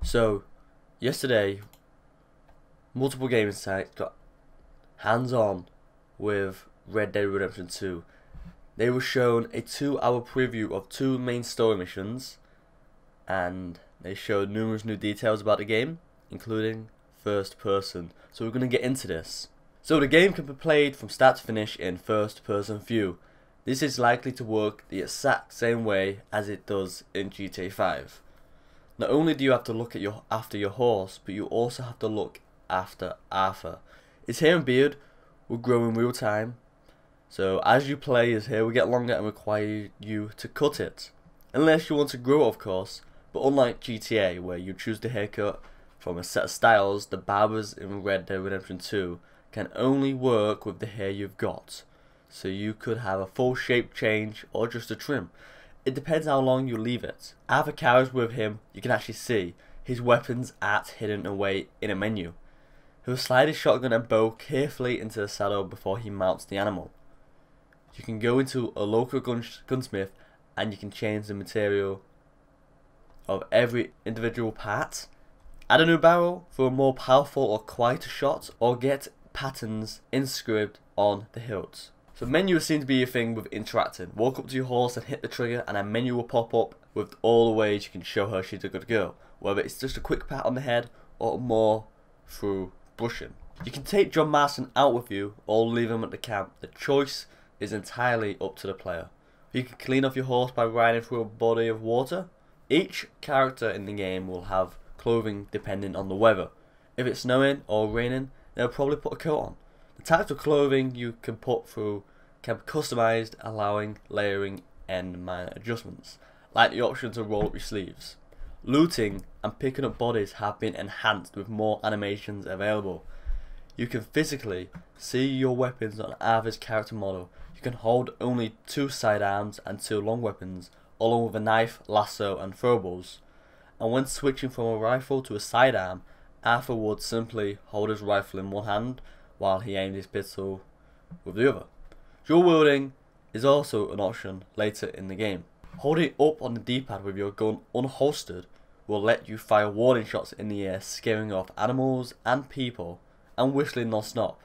So, yesterday, multiple gaming sites got hands-on with Red Dead Redemption 2. They were shown a 2-hour preview of 2 main story missions, and they showed numerous new details about the game, including first person. So we're going to get into this. So the game can be played from start to finish in first person view. This is likely to work the exact same way as it does in GTA 5. Not only do you have to look at after your horse, but you also have to look after Arthur. His hair and beard will grow in real time, so as you play his hair will get longer and require you to cut it. Unless you want to grow it, of course, but unlike GTA where you choose the haircut from a set of styles, the barbers in Red Dead Redemption 2 can only work with the hair you've got. So you could have a full shape change or just a trim. It depends how long you leave it. Arthur carries with him, you can actually see his weapons aren't hidden away in a menu. He will slide his shotgun and bow carefully into the saddle before he mounts the animal. You can go into a local gunsmith and you can change the material of every individual part. Add a new barrel for a more powerful or quieter shot, or get patterns inscribed on the hilts. So menus seem to be a thing with interacting. Walk up to your horse and hit the trigger and a menu will pop up with all the ways you can show her she's a good girl. Whether it's just a quick pat on the head or more through brushing. You can take John Marston out with you or leave him at the camp. The choice is entirely up to the player. You can clean off your horse by riding through a body of water. Each character in the game will have clothing depending on the weather. If it's snowing or raining, they'll probably put a coat on. The types of clothing you can put through can be customized, allowing layering and minor adjustments, like the option to roll up your sleeves. Looting and picking up bodies have been enhanced with more animations available. You can physically see your weapons on Arthur's character model. You can hold only 2 sidearms and 2 long weapons, along with a knife, lasso and throwables. And when switching from a rifle to a sidearm, Arthur would simply hold his rifle in one hand while he aimed his pistol with the other. Dual wielding is also an option later in the game. Holding up on the D-pad with your gun unholstered will let you fire warning shots in the air, scaring off animals and people, and whistling non-stop.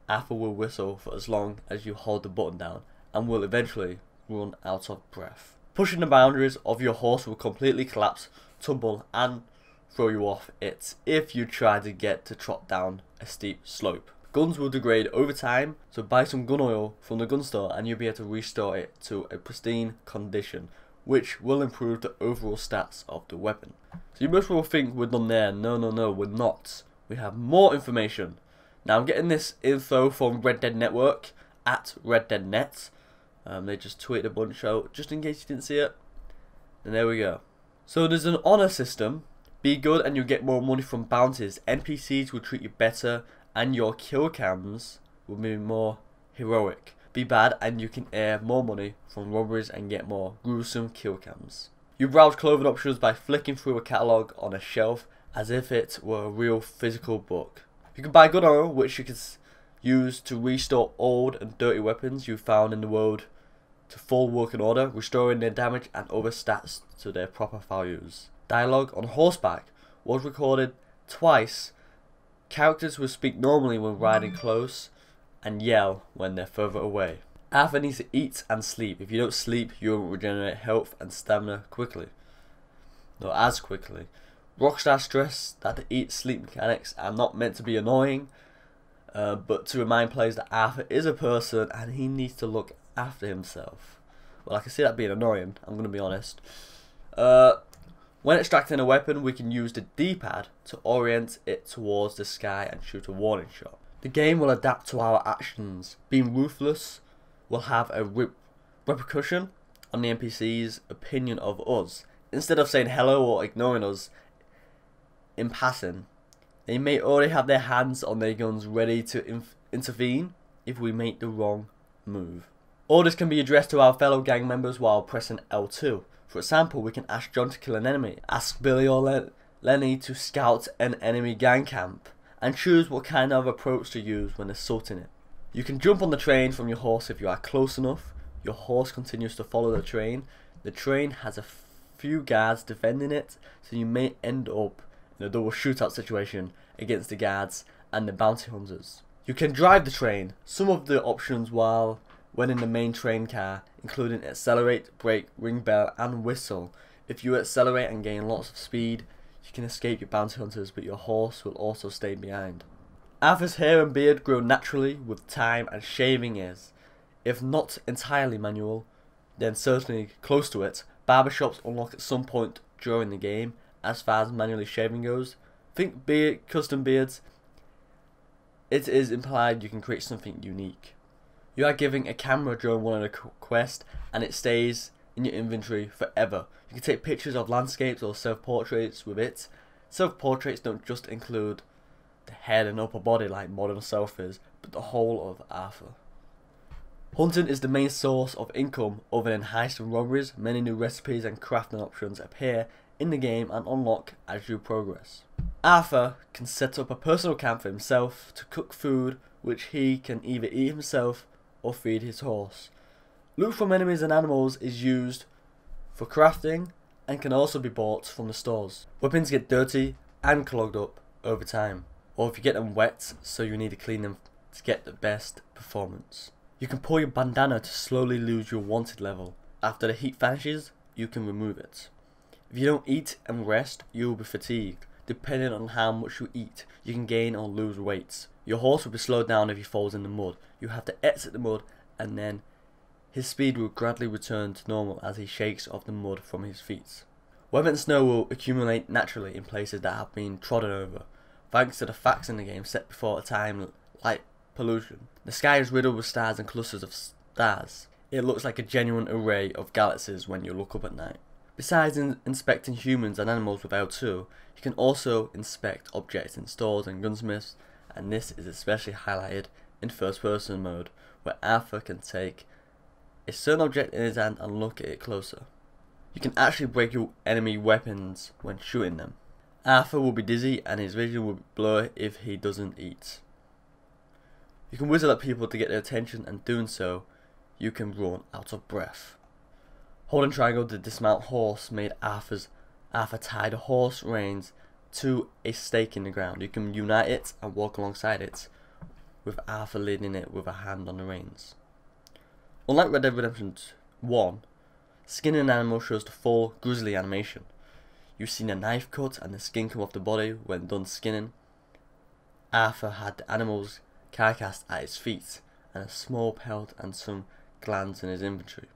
Arthur will whistle for as long as you hold the button down and will eventually run out of breath. Pushing the boundaries of your horse will completely collapse, tumble and throw you off it if you try to get to trot down a steep slope. Guns will degrade over time, so buy some gun oil from the gun store and you'll be able to restore it to a pristine condition, which will improve the overall stats of the weapon. So you most will think we're done there. No, we're not. We have more information. Now I'm getting this info from Red Dead Network at RedDeadNet. They just tweeted a bunch out just in case you didn't see it. And there we go. So there's an honor system. Be good and you'll get more money from bounties. NPCs will treat you better and your kill cams will be more heroic. Be bad and you can earn more money from robberies and get more gruesome kill cams. You browse clothing options by flicking through a catalogue on a shelf as if it were a real physical book. You can buy gun oil, which you can use to restore old and dirty weapons you found in the world to full working order, restoring their damage and other stats to their proper values. Dialogue on horseback was recorded twice. Characters will speak normally when riding close and yell when they're further away. Arthur needs to eat and sleep. If you don't sleep, you won't regenerate health and stamina quickly. Not as quickly. Rockstar stressed that the eat-sleep mechanics are not meant to be annoying, but to remind players that Arthur is a person and he needs to look after himself. Well, I can see that being annoying, I'm going to be honest. When extracting a weapon, we can use the D-pad to orient it towards the sky and shoot a warning shot. The game will adapt to our actions. Being ruthless will have a repercussion on the NPC's opinion of us. Instead of saying hello or ignoring us in passing, they may already have their hands on their guns ready to intervene if we make the wrong move. Orders can be addressed to our fellow gang members while pressing L2. For example, we can ask John to kill an enemy, ask Billy or Lenny to scout an enemy gang camp, and choose what kind of approach to use when assaulting it. You can jump on the train from your horse if you are close enough. Your horse continues to follow the train. The train has a few guards defending it, so you may end up in a double shootout situation against the guards and the bounty hunters. You can drive the train. Some of the options when in the main train car, including accelerate, brake, ring bell and whistle. If you accelerate and gain lots of speed, you can escape your bounty hunters, but your horse will also stay behind. Arthur's hair and beard grow naturally with time and shaving is, if not entirely manual, then certainly close to it. Barbershops unlock at some point during the game as far as manually shaving goes. Think beard, custom beards. It is implied you can create something unique. You are given a camera during one of the quests and it stays in your inventory forever. You can take pictures of landscapes or self-portraits with it. Self-portraits don't just include the head and upper body like modern selfies, but the whole of Arthur. Hunting is the main source of income other than heists and robberies. Many new recipes and crafting options appear in the game and unlock as you progress. Arthur can set up a personal camp for himself to cook food which he can either eat himself or feed his horse. Loot from enemies and animals is used for crafting and can also be bought from the stores. Weapons get dirty and clogged up over time, or if you get them wet, so you need to clean them to get the best performance. You can pull your bandana to slowly lose your wanted level. After the heat vanishes, you can remove it. If you don't eat and rest, you will be fatigued. Depending on how much you eat, you can gain or lose weight. Your horse will be slowed down if he falls in the mud. You have to exit the mud and then his speed will gradually return to normal as he shakes off the mud from his feet. Weather and snow will accumulate naturally in places that have been trodden over, thanks to the facts in the game set before a time like pollution. The sky is riddled with stars and clusters of stars. It looks like a genuine array of galaxies when you look up at night. Besides inspecting humans and animals with L2, you can also inspect objects in stores and gunsmiths, and this is especially highlighted in first person mode, where Arthur can take a certain object in his hand and look at it closer. You can actually break your enemy weapons when shooting them. Arthur will be dizzy and his vision will blur if he doesn't eat. You can whistle at people to get their attention, and doing so, you can run out of breath. Holding triangle to dismount horse made Arthur tie the horse reins to a stake in the ground. You can unite it and walk alongside it, with Arthur leading it with a hand on the reins. Unlike Red Dead Redemption 1, skinning an animal shows the full grizzly animation. You've seen a knife cut and the skin come off the body when done skinning. Arthur had the animal's carcass at his feet, and a small pelt and some glands in his inventory.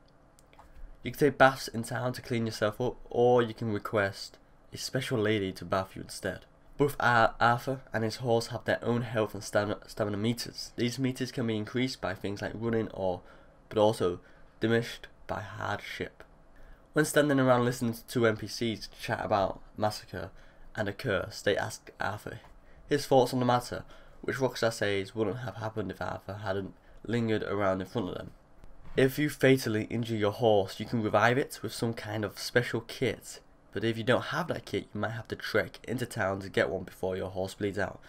You can take baths in town to clean yourself up, or you can request a special lady to bath you instead. Both Arthur and his horse have their own health and stamina meters. These meters can be increased by things like running but also diminished by hardship. When standing around listening to two NPCs chat about massacre and a curse, they ask Arthur his thoughts on the matter, which Rockstar says wouldn't have happened if Arthur hadn't lingered around in front of them. If you fatally injure your horse, you can revive it with some kind of special kit, but if you don't have that kit, you might have to trek into town to get one before your horse bleeds out.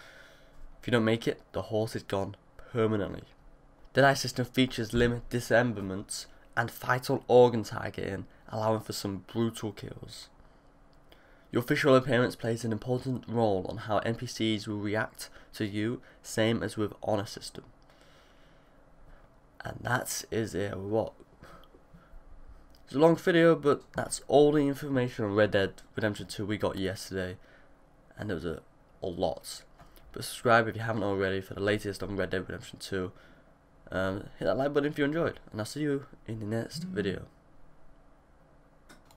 If you don't make it, the horse is gone permanently. The Deadeye system features limb dismemberments and vital organ targeting, allowing for some brutal kills. Your visual appearance plays an important role on how NPCs will react to you, same as with honor system. And that is it. It's a long video, but that's all the information on Red Dead Redemption 2 we got yesterday, and there was a lot. But subscribe if you haven't already for the latest on Red Dead Redemption 2. Hit that like button if you enjoyed, and I'll see you in the next video.